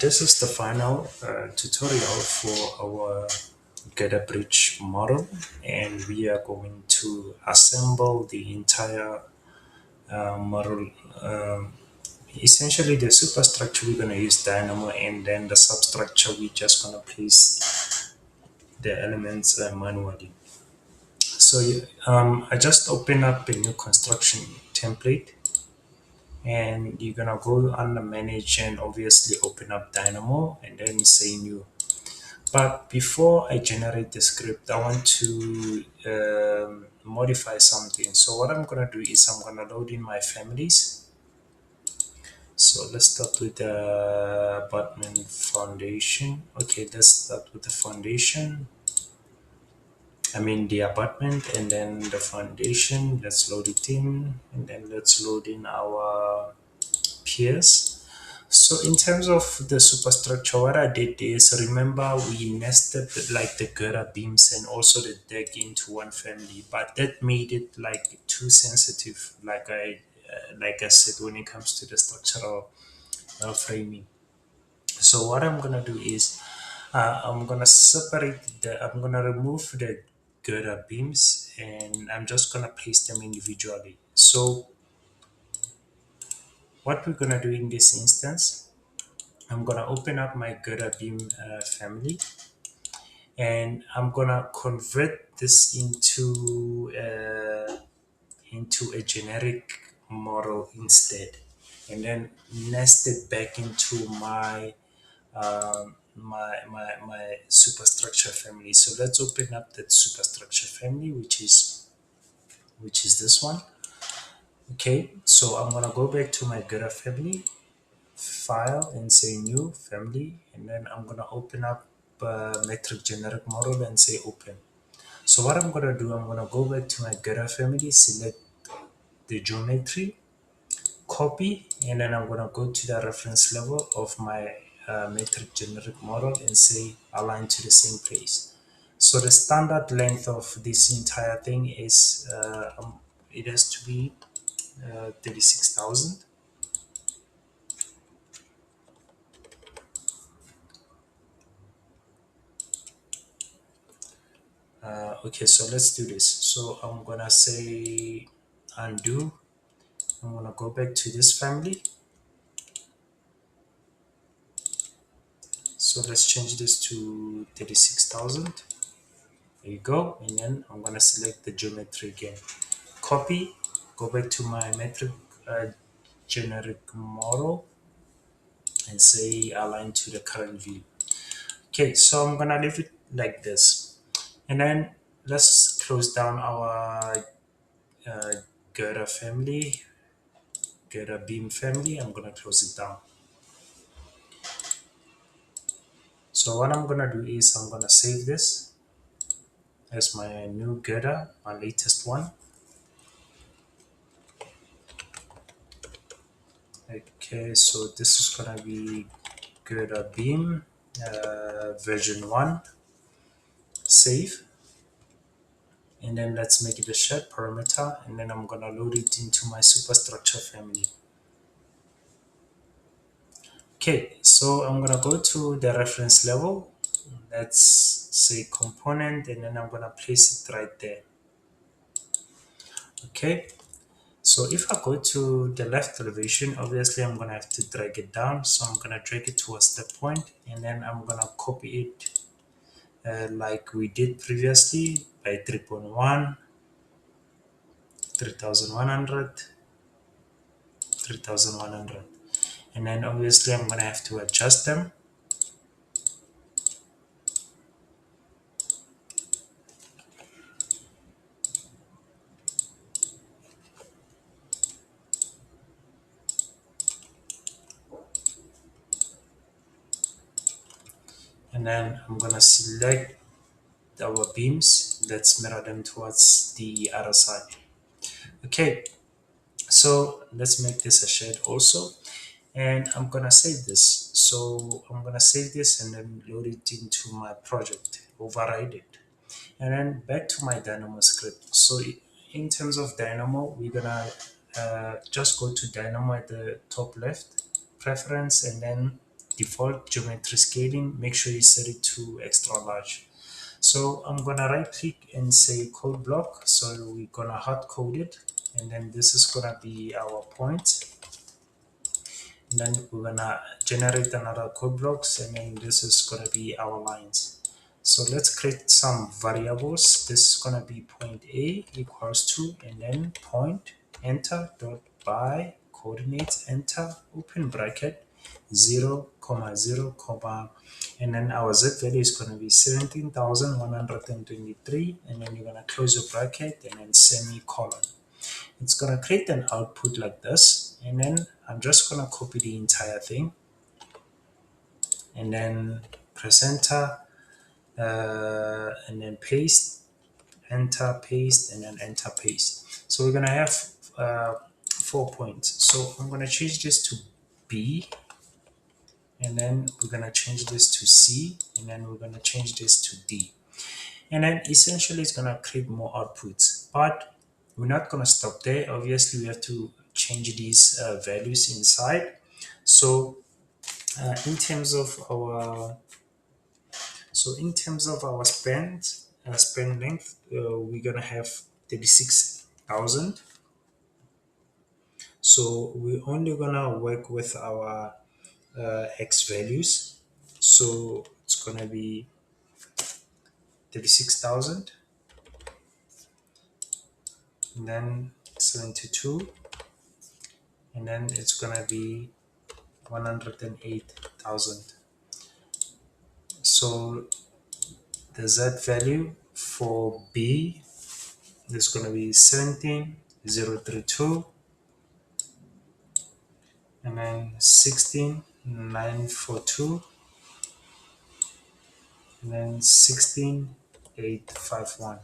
This is the final tutorial for our Girder bridge model, and we are going to assemble the entire model. Essentially, the superstructure we're going to use Dynamo, and then the substructure we're just going to place the elements manually. So I just open up a new construction template, and you're gonna go under manage and obviously open up Dynamo and then say new. But before I generate the script, I want to modify something. So what I'm gonna do is I'm gonna load in my families. So let's start with the apartment foundation. Okay, let's start with the foundation. I mean the apartment, and then the foundation. Let's load it in, and then let's load in our piers. So in terms of the superstructure, what I did is, remember we nested like the girder beams and also the deck into one family, but that made it like too sensitive, like I said, when it comes to the structural framing. So what I'm gonna do is I'm gonna remove the girder beams, and I'm just gonna place them individually. So what we're gonna do in this instance, I'm gonna open up my Girder beam family, and I'm gonna convert this into a generic model instead, and then nest it back into my superstructure family. So let's open up that superstructure family, which is this one. Okay, so I'm gonna go back to my Girder family, file, and say new family, and then I'm gonna open up metric generic model and say open. So what I'm gonna do, I'm gonna go back to my Girder family, select the geometry, copy, and then I'm gonna go to the reference level of my metric generic model and say align to the same place. So the standard length of this entire thing is it has to be 36,000. Okay, so let's do this. So I'm gonna say undo. I'm gonna go back to this family. So let's change this to 36,000. There you go. And then I'm gonna select the geometry again. Copy, go back to my metric uh, generic model and say align to the current view. Okay, so I'm gonna leave it like this. And then let's close down our uh, Girder family, Girder beam family. I'm gonna close it down. So what I'm gonna do is I'm gonna save this as my new Girder, my latest one. Okay, so this is gonna be Girder beam version 1. Save, and then let's make it a shared parameter, and then I'm gonna load it into my superstructure family. Okay, so I'm gonna go to the reference level. Let's say component, and then I'm gonna place it right there. Okay, so if I go to the left elevation, obviously I'm gonna have to drag it down. So I'm gonna drag it towards the point, and then I'm gonna copy it like we did previously by 3.1, 3,100, 3,100. And then obviously I'm gonna have to adjust them. And then I'm gonna select our beams. Let's mirror them towards the other side. Okay, so let's make this a shade also. And I'm gonna save this. So I'm gonna save this and then load it into my project, override it. And then back to my Dynamo script. So in terms of Dynamo, we're gonna just go to Dynamo at the top left, preference, and then default geometry scaling, make sure you set it to extra large. So I'm gonna right click and say code block. So we're gonna hard code it, and then this is gonna be our point. And then we're gonna generate another code blocks, and then this is gonna be our lines. So let's create some variables. This is gonna be point A equals to, and then point enter dot by coordinates enter open bracket 0 comma 0 comma, and then our z value is going to be 17,123, and then you're going to close your bracket and then semicolon. It's going to create an output like this, and then I'm just going to copy the entire thing and then press enter, and then paste, enter, paste, and then enter, paste. So we're going to have 4 points. So I'm going to change this to B, and then we're going to change this to C, and then we're going to change this to D. And then essentially it's going to create more outputs, but we're not going to stop there. Obviously we have to change these values inside. So in terms of our span length, we're going to have 36,000. So we're only going to work with our x values. So it's going to be 36,000, and then 72, and then it's going to be 108,000. So the Z value for B is going to be 17,032, and then 16,942, and then 16,851.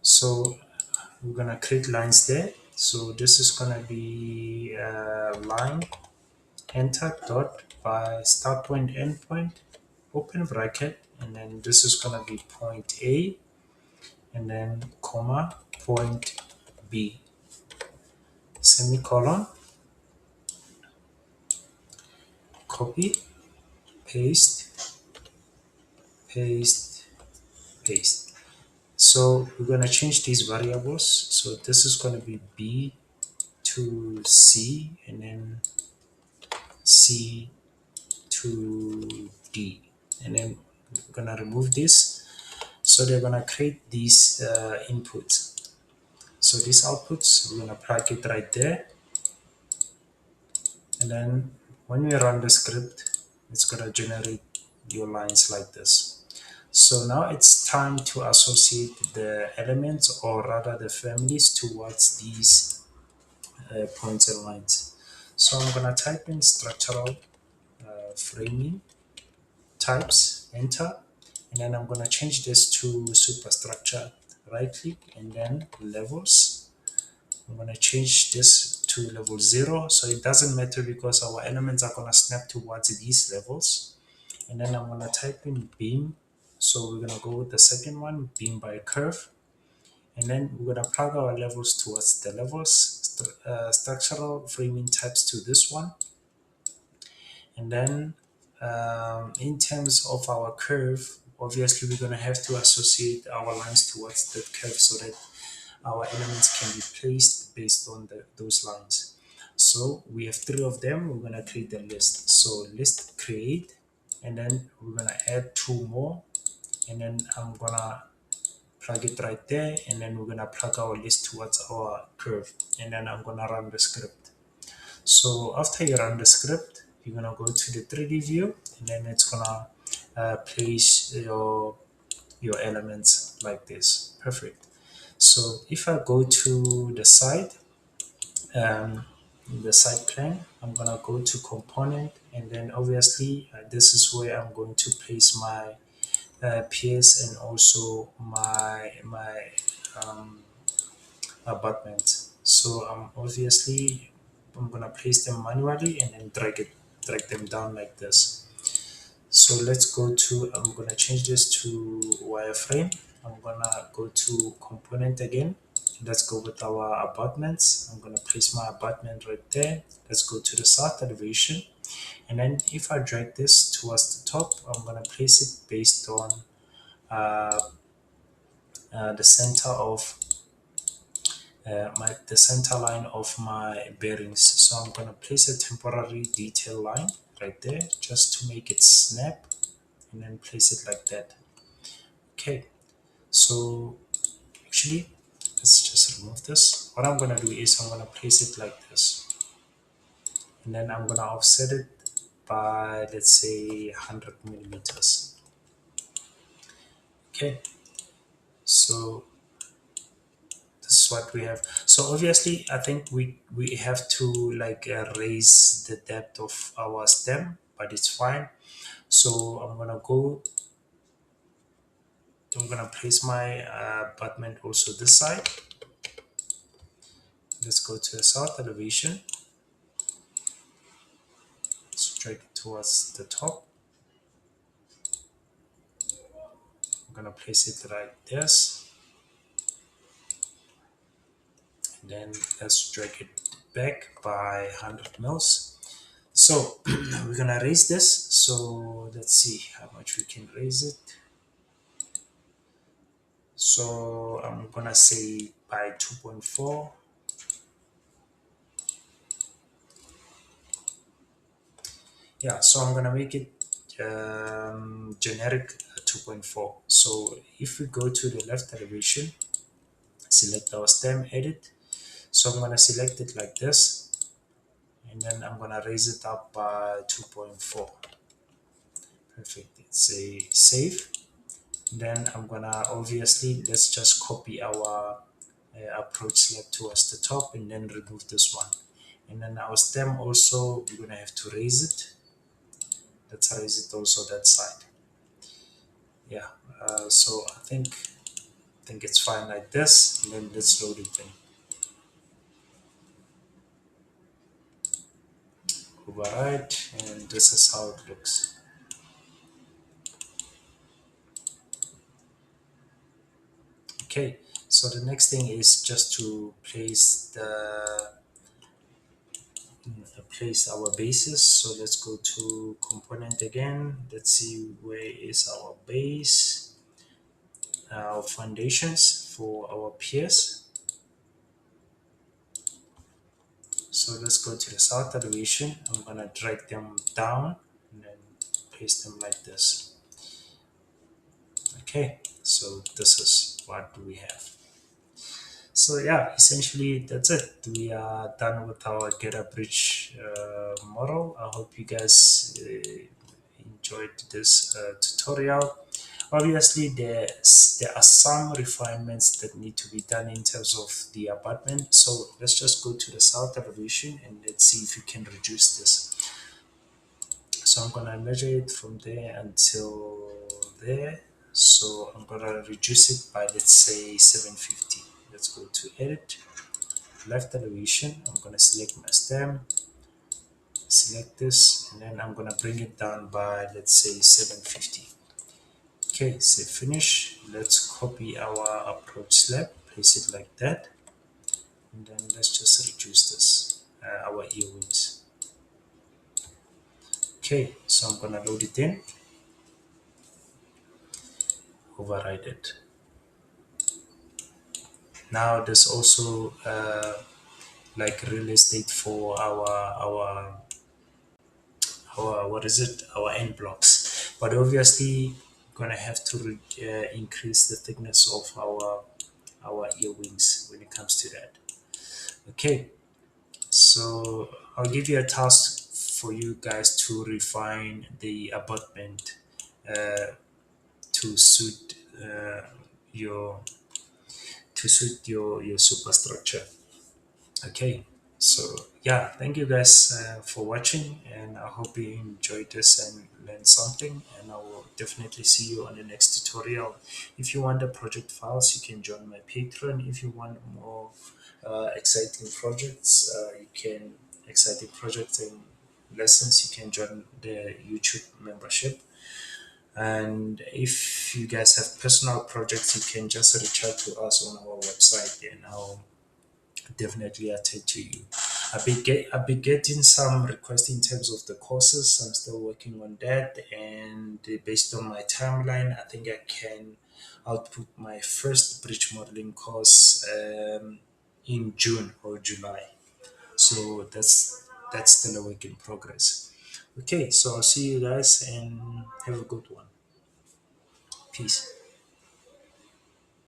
So we're going to create lines there. So this is going to be line enter dot by start point end point open bracket, and then this is going to be point A, and then comma point B semicolon, copy, paste, paste, paste. So we're going to change these variables. So this is going to be B to C, and then C to D, and then we're going to remove this. So they're going to create these inputs. So these outputs, we're going to plug it right there, and then when we run the script, it's going to generate your lines like this. So now it's time to associate the elements, or rather the families, towards these points and lines. So I'm going to type in structural framing types, enter, and then I'm going to change this to superstructure. Right click and then levels. I'm going to change this to level 0, so it doesn't matter because our elements are going to snap towards these levels. And then I'm going to type in beam. So we're going to go with the second one, beam by curve. And then we're going to plug our levels towards the levels, structural framing types to this one. And then in terms of our curve, obviously we're going to have to associate our lines towards that curve so that our elements can be placed based on those lines. So we have 3 of them. We're going to create a list. So list create, and then we're going to add 2 more, and then I'm going to plug it right there, and then we're going to plug our list towards our curve, and then I'm going to run the script. So after you run the script, you're going to go to the 3D view, and then it's going to place your elements like this. Perfect. So if I go to the side, the side plan, I'm gonna go to component, and then obviously this is where I'm going to place my piers and also my abutment. So obviously I'm gonna place them manually and then drag them down like this. So let's go to, I'm gonna change this to wireframe. I'm gonna go to component again. Let's go with our abutments. I'm gonna place my abutment right there. Let's go to the south elevation. And then if I drag this towards the top, I'm going to place it based on uh, the center of the center line of my bearings. So I'm going to place a temporary detail line right there just to make it snap, and then place it like that. Okay, so actually let's just remove this. What I'm going to do is I'm going to place it like this, and then I'm going to offset it by, let's say, 100 millimeters. Okay, so this is what we have. So obviously I think we have to like raise the depth of our stem, but it's fine. So I'm gonna place my abutment also this side. Let's go to the south elevation. Let's drag it towards the top. I'm gonna place it like this, and then let's drag it back by 100 mils. So we're gonna raise this. So let's see how much we can raise it. So I'm gonna say by 2.4. Yeah, so I'm gonna make it generic 2.4. So if we go to the left elevation, select our stem, edit. So I'm gonna select it like this, and then I'm gonna raise it up by 2.4. Perfect. Say save. Then I'm gonna, obviously, let's just copy our approach slab towards the top, and then remove this one. And then our stem also, we're gonna have to raise it. Let's raise it also that side. Yeah. So I think it's fine like this. And then let's load it in. Override, and this is how it looks. Okay. So the next thing is just to place our bases. So let's go to component again. Let's see where is our base, our foundations for our piers. So let's go to the south elevation. I'm gonna drag them down and then place them like this. Okay, so this is what we have. So yeah, essentially that's it. We are done with our Girder bridge model. I hope you guys enjoyed this tutorial. Obviously, there are some refinements that need to be done in terms of the abutment. So let's just go to the south elevation and let's see if we can reduce this. So I'm gonna measure it from there until there. So I'm gonna reduce it by, let's say, 750. Let's go to edit, left elevation. I'm gonna select my stem, select this, and then I'm gonna bring it down by, let's say, 750. Okay, say finish. Let's copy our approach slab, place it like that, and then let's just reduce this, our ear wings. Okay, so I'm gonna load it in, override it. Now there's also like real estate for our what is it, our end blocks, but obviously gonna have to increase the thickness of our ear wings when it comes to that. Okay, so I'll give you a task for you guys to refine the abutment uh, to suit your your superstructure. Okay, so yeah, thank you guys for watching, and I hope you enjoyed this and learned something, and I will definitely see you on the next tutorial. If you want the project files, you can join my Patreon. If you want more exciting projects, you can exciting projects and lessons, you can join the YouTube membership. And if you guys have personal projects, you can just reach out to us on our website, and I'll definitely attend to you. I'll be getting some requests in terms of the courses. I'm still working on that, and based on my timeline, I think I can output my first bridge modeling course in June or July. So that's still a work in progress. Okay, so I'll see you guys and have a good one. Peace.